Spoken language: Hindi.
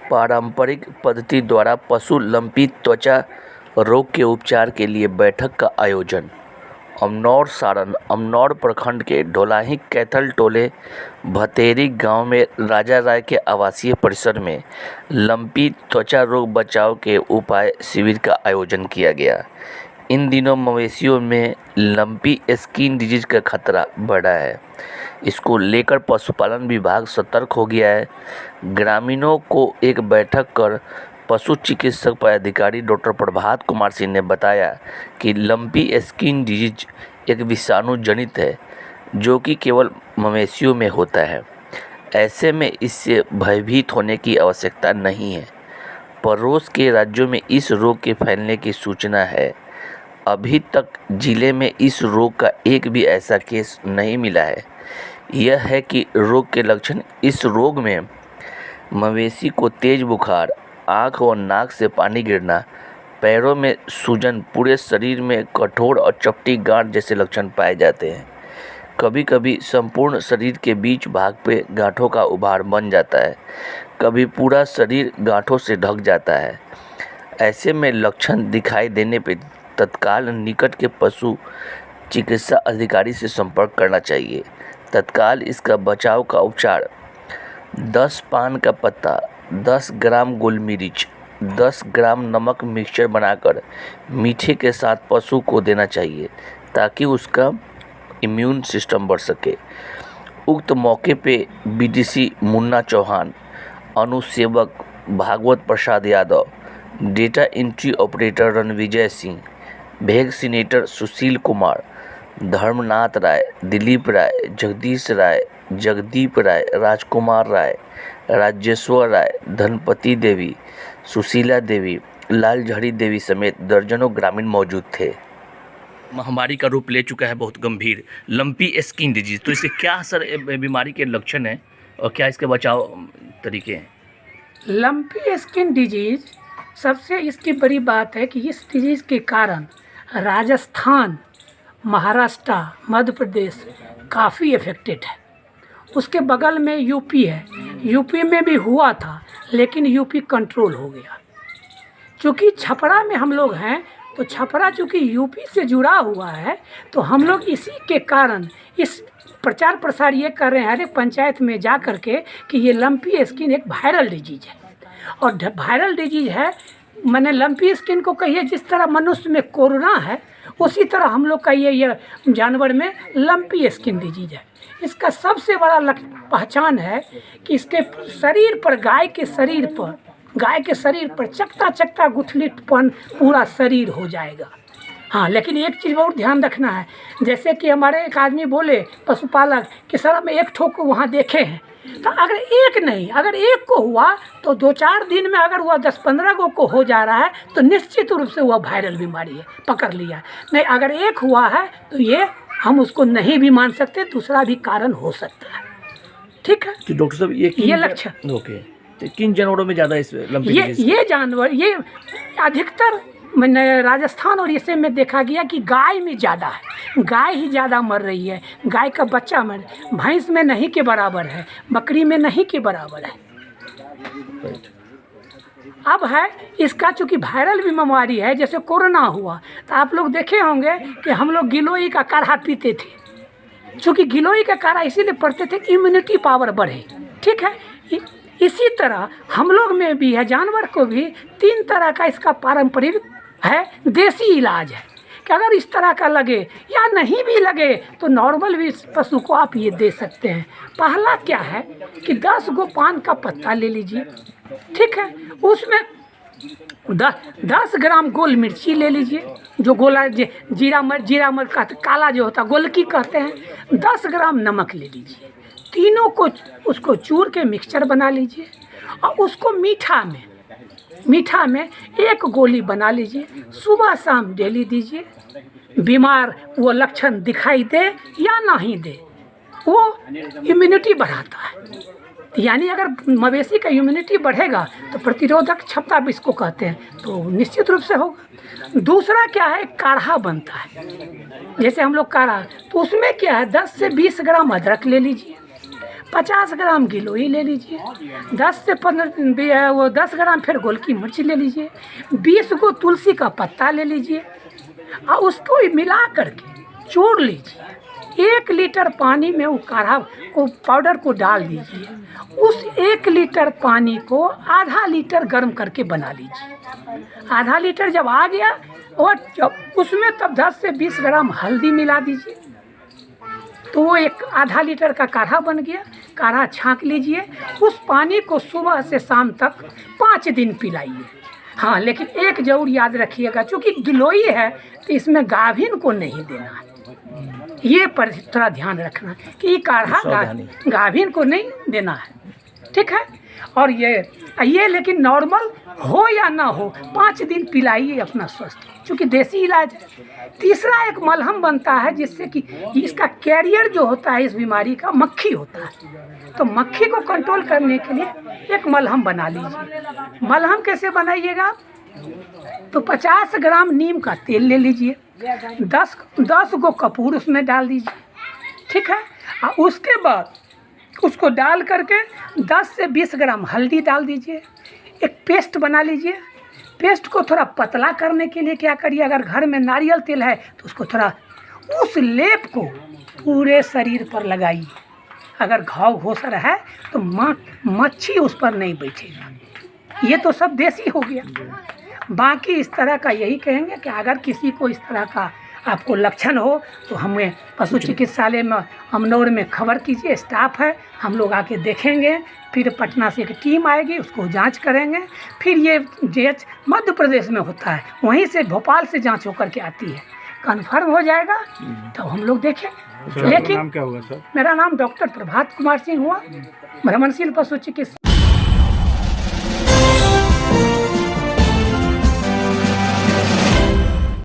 पारंपरिक पद्धति द्वारा पशु लंपी त्वचा रोग के उपचार के लिए बैठक का आयोजन। अमनौर सारण अमनौर प्रखंड के ढोलाही कैथल टोले भतेरी गांव में राजा राय के आवासीय परिसर में लंपी त्वचा रोग बचाव के उपाय शिविर का आयोजन किया गया। इन दिनों मवेशियों में लंपी स्किन डिजीज का खतरा बढ़ा है। इसको लेकर पशुपालन विभाग सतर्क हो गया है। ग्रामीणों को एक बैठक कर पशु चिकित्सक पदाधिकारी डॉक्टर प्रभात कुमार सिंह ने बताया कि लंपी स्किन डिजीज एक विषाणु जनित है जो कि केवल मवेशियों में होता है। ऐसे में इससे भयभीत होने की आवश्यकता नहीं है। पड़ोस के राज्यों में इस रोग के फैलने की सूचना है। अभी तक जिले में इस रोग का एक भी ऐसा केस नहीं मिला है। यह है कि रोग के लक्षण इस रोग में मवेशी को तेज बुखार, आँख और नाक से पानी गिरना, पैरों में सूजन, पूरे शरीर में कठोर और चपटी गांठ जैसे लक्षण पाए जाते हैं। कभी कभी संपूर्ण शरीर के बीच भाग पे गांठों का उभार बन जाता है। कभी पूरा शरीर गांठों से ढक जाता है। ऐसे में लक्षण दिखाई देने पर तत्काल निकट के पशु चिकित्सा अधिकारी से संपर्क करना चाहिए। तत्काल इसका बचाव का उपचार 10 पान का पत्ता, 10 ग्राम गोल मिर्च, 10 ग्राम नमक मिक्सचर बनाकर मीठे के साथ पशु को देना चाहिए ताकि उसका इम्यून सिस्टम बढ़ सके। उक्त मौके पे बीडीसी मुन्ना चौहान, अनुसेवक Bhagwat Prasad Yadav, data entry operator Ranvijay Singh, vaccinator Sushil Kumar, Dharmnath Rai, Dilip Rai, Jagdish Rai, Jagdeep Rai, Rajkumar Rai, Rajeshwar Rai, Dhanpati Devi, Sushila Devi, Laljhari Devi समेत दर्जनों ग्रामीण मौजूद थे। महामारी का रूप ले चुका है बहुत गंभीर लंपी स्किन डिजीज। तो इससे क्या असर बीमारी के लक्षण हैं और क्या इसके बचाव तरीके हैं? लंपी स्किन डिजीज सबसे इसकी बड़ी बात है कि इस डिजीज के कारण राजस्थान, महाराष्ट्र, मध्य प्रदेश काफ़ी अफेक्टेड है। उसके बगल में यूपी है। यूपी में भी हुआ था लेकिन यूपी कंट्रोल हो गया। चूँकि छपरा में हम लोग हैं तो छपरा चूँकि यूपी से जुड़ा हुआ है तो हम लोग इसी के कारण इस प्रचार प्रसार ये कर रहे हैं हर एक पंचायत में जा कर के कि ये लंपी स्किन एक वायरल डिजीज है। और वायरल डिजीज है मैंने लंपी स्किन को कहिए जिस तरह मनुष्य में कोरोना है उसी तरह हम लोग का ये जानवर में लंपी स्किन डिजीज है। इसका सबसे बड़ा पहचान है कि इसके शरीर पर गाय के शरीर पर चकता चकता गुठलीपन पूरा शरीर हो जाएगा। हाँ, लेकिन एक चीज़ बहुत ध्यान रखना है। जैसे कि हमारे एक आदमी बोले पशुपालक कि सर हम एक ठोक को वहाँ देखे हैं, तो अगर एक को हुआ तो 2-4 दिन में अगर वह 10-15 को हो जा रहा है तो निश्चित रूप से वह वायरल बीमारी है, पकड़ लिया है। नहीं, अगर एक हुआ है तो ये हम उसको नहीं भी मान सकते, दूसरा भी कारण हो सकता है। ठीक है, तो डॉक्टर साहब ये लक्षण ओके, तो किन जानवरों में ज़्यादा इस लंपी ये जानवर ये अधिकतर मैंने राजस्थान और इसे में देखा गया कि गाय में ज़्यादा है। गाय ही ज़्यादा मर रही है। गाय का बच्चा भैंस में नहीं के बराबर है, बकरी में नहीं के बराबर है। अब है इसका चूँकि वायरल भी बीमारी है, जैसे कोरोना हुआ तो आप लोग देखे होंगे कि हम लोग गिलोई का काढ़ा पीते थे। चूँकि गिलोई का काढ़ा इसीलिए पड़ते थे कि इम्यूनिटी पावर बढ़े। ठीक है, इसी तरह हम लोग में भी है, जानवर को भी 3 तरह का इसका पारंपरिक है देसी इलाज है कि अगर इस तरह का लगे या नहीं भी लगे तो नॉर्मल भी पशु को आप ये दे सकते हैं। पहला क्या है कि 10 गो पान का पत्ता ले लीजिए। ठीक है, उसमें 10 ग्राम गोल मिर्ची ले लीजिए, जो गोला जीरा मर कहते, काला जो होता गोलकी कहते हैं। 10 ग्राम नमक ले लीजिए, तीनों को उसको चूर के मिक्सचर बना लीजिए और उसको मीठा में 1 गोली बना लीजिए, सुबह शाम डेली दीजिए। बीमार वो लक्षण दिखाई दे या नहीं दे, वो इम्यूनिटी बढ़ाता है। यानी अगर मवेशी का इम्यूनिटी बढ़ेगा तो प्रतिरोधक क्षमता भी इसको कहते हैं, तो निश्चित रूप से होगा। दूसरा क्या है, काढ़ा बनता है। जैसे हम लोग काढ़ा, तो उसमें क्या है 10 से 20 ग्राम अदरक ले लीजिए, 50 ग्राम गिलोई ले लीजिए, 10 से 15 वो 10 ग्राम फिर गोलकी मिर्च ले लीजिए, 20 को तुलसी का पत्ता ले लीजिए और उसको मिला करके चूर लीजिए। 1 लीटर पानी में वो काढ़ा को पाउडर को डाल दीजिए। उस 1 लीटर पानी को आधा लीटर गर्म करके बना लीजिए। आधा लीटर जब आ गया और जब उसमें तब 10 से 20 ग्राम हल्दी मिला दीजिए, तो वो एक आधा लीटर का काढ़ा बन गया। काढ़ा छाँक लीजिए। उस पानी को सुबह से शाम तक 5 दिन पिलाइए। हाँ, लेकिन एक जरूर याद रखिएगा, चूँकि गिलोई है तो इसमें गाभिन को नहीं देना है। ये पर थोड़ा ध्यान रखना कि ये काढ़ा गाभिन को नहीं देना है, ठीक है। और ये लेकिन नॉर्मल हो या ना हो 5 दिन पिलाइए अपना स्वस्थ, चूँकि देसी इलाज है। तीसरा एक मलहम बनता है जिससे कि इसका कैरियर जो होता है इस बीमारी का मक्खी होता है, तो मक्खी को कंट्रोल करने के लिए एक मलहम बना लीजिए। मलहम कैसे बनाइएगा? तो 50 ग्राम नीम का तेल ले लीजिए, 10 गो कपूर उसमें डाल दीजिए, ठीक है। और उसके बाद उसको डाल करके 10 से 20 ग्राम हल्दी डाल दीजिए, एक पेस्ट बना लीजिए। पेस्ट को थोड़ा पतला करने के लिए क्या करिए, अगर घर में नारियल तेल है तो उसको थोड़ा उस लेप को पूरे शरीर पर लगाइए। अगर घाव घोसर है तो मच्छी उस पर नहीं बैठेगा। ये तो सब देसी हो गया। बाकी इस तरह का यही कहेंगे कि अगर किसी को इस तरह का आपको लक्षण हो तो हमें पशु चिकित्सालय में अमनौर में खबर कीजिए, स्टाफ है, हम लोग आके देखेंगे। फिर पटना से एक टीम आएगी, उसको जांच करेंगे। फिर ये जांच मध्य प्रदेश में होता है, वहीं से भोपाल से जांच होकर के आती है। कन्फर्म हो जाएगा तब हम लोग देखेंगे। लेकिन नाम क्या हुआ सर? मेरा नाम डॉक्टर प्रभात कुमार सिंह हुआ, भ्रमणशील पशु चिकित्सा।